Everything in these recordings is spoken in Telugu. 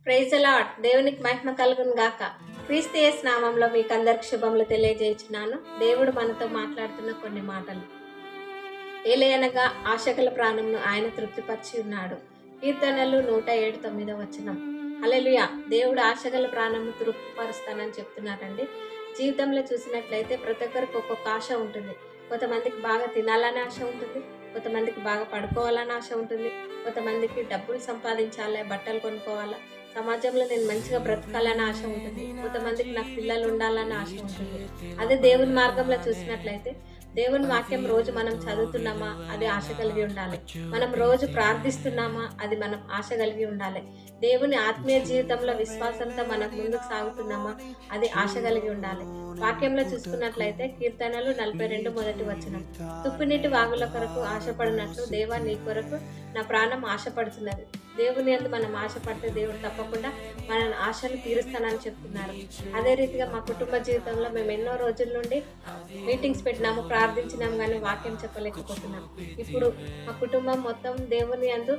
Praise the lord. దేవునికి మహిమ కలుగును గాక. క్రీస్తు యేసు నామంలో మీకు అందరికి శుభములు తెలియజేయుచున్నాను. దేవుడు మనతో మాట్లాడుతున్న కొన్ని మాటలు. ఏలయనగా ఆశగల ప్రాణంను ఆయన తృప్తిపరిచి ఉన్నాడు. కీర్తనలు 107:9 హల్లెలూయా. దేవుడు ఆశగల ప్రాణంను తృప్తిపరుస్తానని చెప్తున్నారండి. జీవితంలో చూసినట్లయితే ప్రతి ఒక్కరికి ఒక్కొక్క ఆశ ఉంటుంది. కొంతమందికి బాగా తినాలని ఆశ ఉంటుంది, కొంతమందికి బాగా పడుకోవాలని ఆశ ఉంటుంది, కొంతమందికి డబ్బులు సంపాదించాలి, బట్టలు కొనుక్కోవాలా, సమాజంలో నేను మంచిగా బ్రతకాలని ఆశ ఉంటుంది, కొంతమందికి నాకు పిల్లలు ఉండాలని ఆశ ఉంటుంది. అదే దేవుని మార్గంలో చూసినట్లయితే దేవుని వాక్యం రోజు మనం చదువుతున్నామా, అది ఆశ కలిగి ఉండాలి. మనం రోజు ప్రార్థిస్తున్నామా, అది మనం ఆశ కలిగి ఉండాలి. దేవుని ఆత్మీయ జీవితంలో విశ్వాసంతో మనం ముందుకు సాగుతున్నామా, అది ఆశ కలిగి ఉండాలి. వాక్యంలో చూసుకున్నట్లయితే కీర్తనలు 42:1 తుప్పినీటి వాగుల కొరకు ఆశపడినట్లు దేవా నీ కొరకు నా ప్రాణం ఆశపడుతున్నది. దేవుని యందు మనం ఆశపడితే దేవుడు తప్పకుండా మన ఆశలు తీరుస్తానని చెప్తున్నారు. అదే రీతిగా మా కుటుంబ జీవితంలో మేము ఎన్నో రోజుల నుండి మీటింగ్స్ పెట్టినాము, ప్రార్థించినాము, కానీ వాక్యం చెప్పలేకపోతున్నాం. ఇప్పుడు మా కుటుంబం మొత్తం దేవుని యందు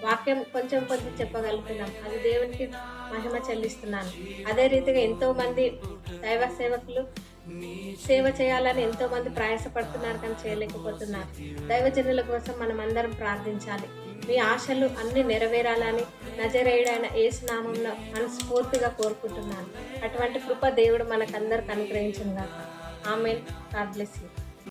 వాక్యం కొంచెం చెప్పగలుగుతున్నాం. అది దేవునికి మహిమ చెల్లిస్తున్నాను. అదే రీతిగా ఎంతో మంది దైవ సేవకులు సేవ చేయాలని ఎంతో మంది ప్రయాసపడుతున్నారు, కానీ చేయలేకపోతున్నారు. దైవజనుల కోసం మనం అందరం ప్రార్థించాలి. మీ ఆశలు అన్ని నెరవేరాలని నజరేయుడైన యేసు నామంలో మనస్ఫూర్తిగా కోరుకుంటున్నాను. అటువంటి కృప దేవుడు మనకందరికి అనుగ్రహించును గాక. ఆమేన్. God bless you.